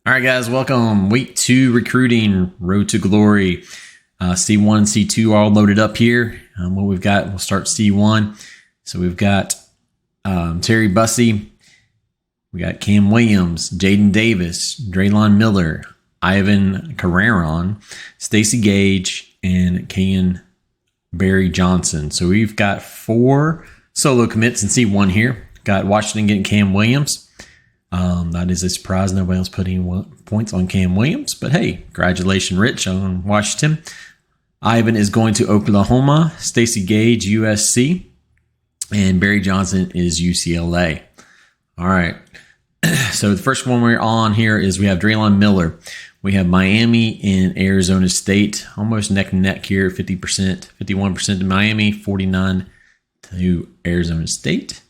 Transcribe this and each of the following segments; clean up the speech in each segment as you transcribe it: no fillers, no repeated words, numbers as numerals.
All right, guys, welcome. Week 2 recruiting, road to glory. C1 and C2 all loaded up here. What we've got, we'll start C1. So we've got Terry Bussey. We got Cam Williams, Jaden Davis, Draylon Miller, Ivan Carreron, Stacey Gage, and Kayan Barry Johnson. So we've got 4 solo commits in C1 here. Got Washington getting Cam Williams. That is a surprise. Nobody else put any points on Cam Williams. But hey, congratulations, Rich, on Washington. Ivan is going to Oklahoma. Stacey Gage, USC. And Barry Johnson is UCLA. All right. So the first one we're on here is we have Draylon Miller. We have Miami and Arizona State. Almost neck and neck here. 50%, 51% to Miami, 49% to Arizona State.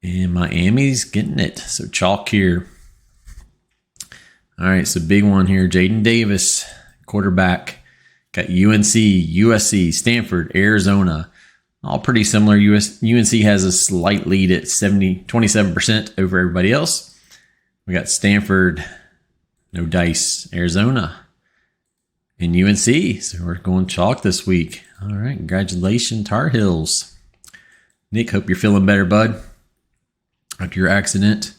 And Miami's getting it. So chalk here. All right, so big one here. Jaden Davis, quarterback. Got UNC, USC, Stanford, Arizona. All pretty similar. UNC has a slight lead at 27% over everybody else. We got Stanford, no dice, Arizona, and UNC. So we're going chalk this week. All right, congratulations, Tar Heels. Nick, hope you're feeling better, bud. After your accident,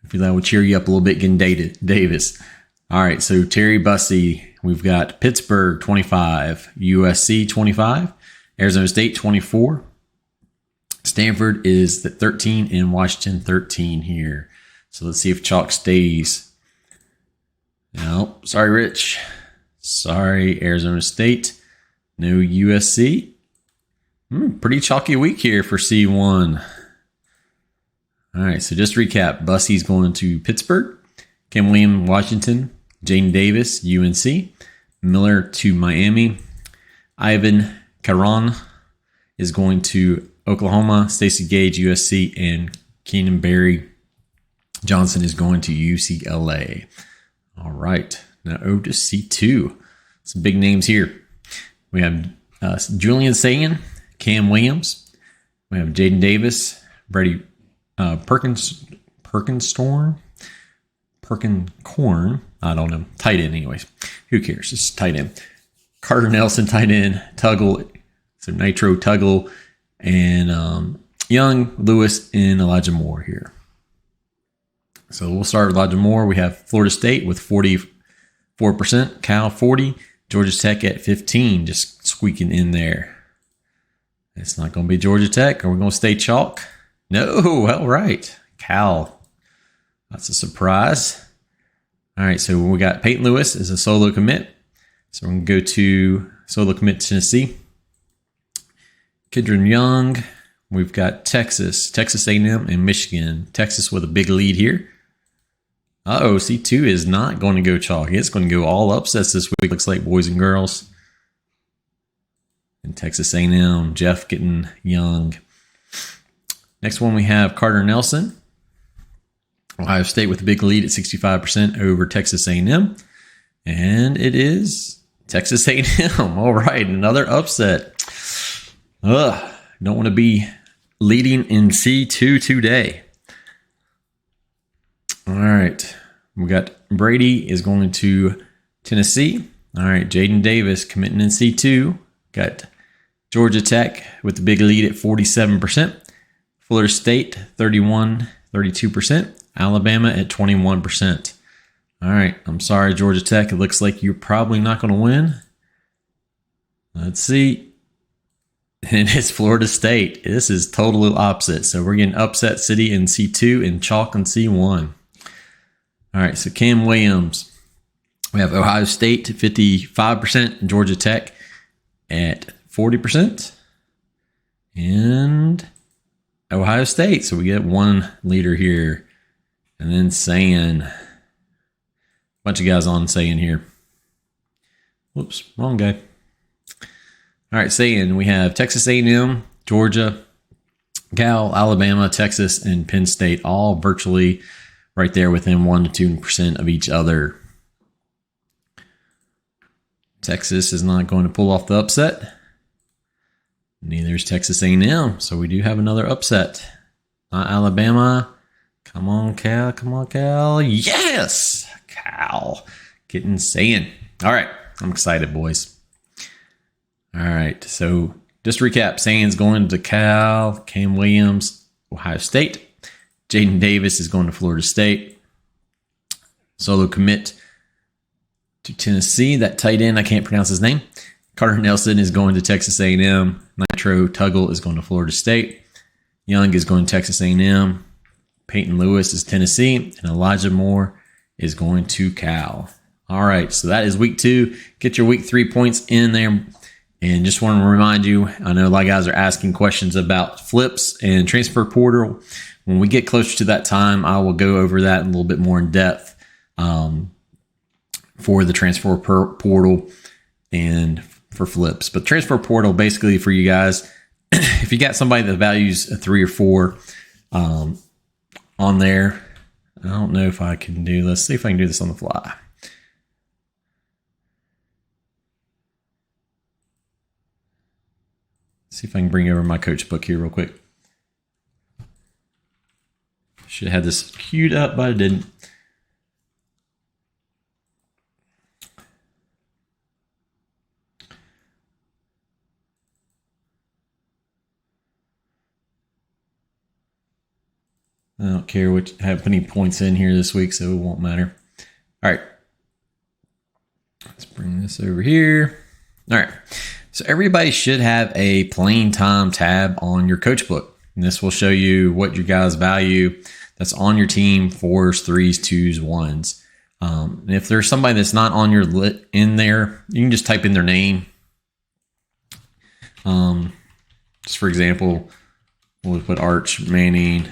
I feel that will cheer you up a little bit getting Davis. All right, so Terry Bussey, we've got Pittsburgh 25, USC 25, Arizona State 24. Stanford is at 13 and Washington 13 here. So let's see if chalk stays. No, sorry, Rich. Sorry, Arizona State. No USC. Pretty chalky week here for C1. All right, so just to recap, Bussey's going to Pittsburgh, Cam Williams, Washington, Jaden Davis, UNC, Miller to Miami, Ivan Carreron is going to Oklahoma, Stacey Gage, USC, and Keenan Barry Johnson is going to UCLA. All right, now over to C2. Some big names here. We have Julian Sayin, Cam Williams. We have Jaden Davis, Brady Perkinscorn, I don't know, tight end anyways. Who cares? Just tight end. Carter Nelson, tight end. Tuggle, so Nitro Tuggle, and Young, Lewis, and Elijah Moore here. So we'll start with Elijah Moore. We have Florida State with 44%, Cal 40%, Georgia Tech at 15%, just squeaking in there. It's not going to be Georgia Tech. Are we going to stay chalk? No, all right. Cal. That's a surprise. All right, so we got Peyton Lewis as a solo commit. So we're going to go to solo commit Tennessee. Kidron Young. We've got Texas A&M, and Michigan. Texas with a big lead here. C2 is not going to go chalk. It's going to go all upsets this week. Looks like boys and girls. And Texas A&M, Jeff getting Young. Next one, we have Carter Nelson. Ohio State with a big lead at 65% over Texas A&M. And it is Texas A&M. All right, another upset. Don't want to be leading in C2 today. All right, we got Brady is going to Tennessee. All right, Jaden Davis committing in C2. Got Georgia Tech with the big lead at 47%. Florida State, 32%. Alabama at 21%. All right, I'm sorry, Georgia Tech. It looks like you're probably not going to win. Let's see. And it's Florida State. This is total opposite. So we're getting upset city in C2 and chalk in C1. All right, so Cam Williams. We have Ohio State at 55%, and Georgia Tech at 40%. And Ohio State. So we get one leader here. And then Sayin. Bunch of guys on Sayin here. Whoops, wrong guy. All right, Sayin. We have Texas A&M, Georgia, Cal, Alabama, Texas, and Penn State. All virtually right there within 1 to 2% of each other. Texas is not going to pull off the upset. Neither is Texas A&M. So we do have another upset. Not Alabama, Come on, Cal. Come on, Cal. Yes! Cal. Getting sand. All right. I'm excited, boys. All right. So just to recap, Sands going to Cal. Cam Williams, Ohio State. Jaden Davis is going to Florida State. Solo commit to Tennessee. That tight end, I can't pronounce his name. Carter Nelson is going to Texas A&M. Nitro Tuggle is going to Florida State. Young is going to Texas A&M. Peyton Lewis is Tennessee. And Elijah Moore is going to Cal. All right, so that is week 2. Get your week 3 points in there. And just want to remind you, I know a lot of guys are asking questions about flips and transfer portal. When we get closer to that time, I will go over that in a little bit more in depth for the transfer portal and for flips. But transfer portal, basically for you guys, if you got somebody that values a 3 or 4 on there, I don't know if I can do, let's see if I can do this on the fly. See if I can bring over my coach book here real quick. Should have had this queued up, but I didn't. I don't care what have any points in here this week, so it won't matter. All right. Let's bring this over here. All right. So everybody should have a playing time tab on your coach book. And this will show you what your guys value that's on your team, 4s, 3s, 2s, 1s. And if there's somebody that's not on your lit in there, you can just type in their name. Just for example, we'll put Arch Manning.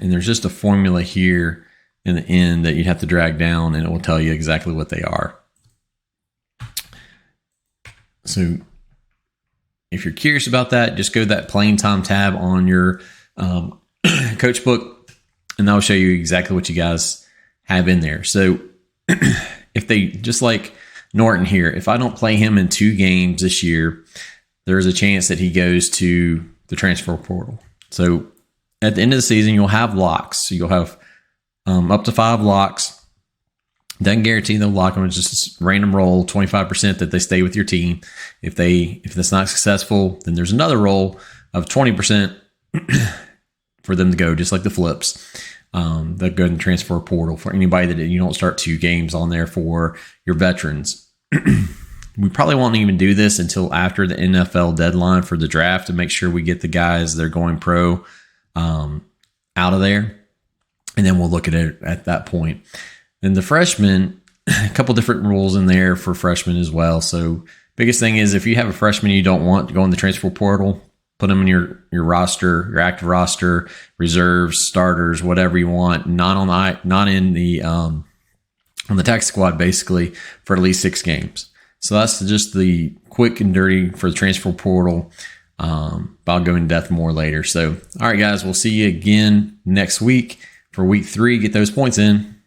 And there's just a formula here in the end that you'd have to drag down, and it will tell you exactly what they are. So if you're curious about that, just go to that playing time tab on your coach book, and that'll show you exactly what you guys have in there. So if they, just like Norton here, if I don't play him in 2 games this year, there's a chance that he goes to the transfer portal. So at the end of the season, you'll have locks. So you'll have up to 5 locks. Doesn't guarantee they'll lock them. It's just a random roll, 25% that they stay with your team. If that's not successful, then there's another roll of 20% for them to go, just like the flips. They'll go in the transfer portal for anybody that you don't start 2 games on there for your veterans. We probably won't even do this until after the NFL deadline for the draft to make sure we get the guys that are going pro out of there. And then we'll look at it at that point. And the freshmen, a couple different rules in there for freshmen as well. So biggest thing is if you have a freshman you don't want to go in the transfer portal, put them in your roster, your active roster, reserves, starters, whatever you want, not in the on the tax squad basically for at least 6 games. So that's just the quick and dirty for the transfer portal. But I'll go in depth more later. So, all right, guys, we'll see you again next week for week 3. Get those points in.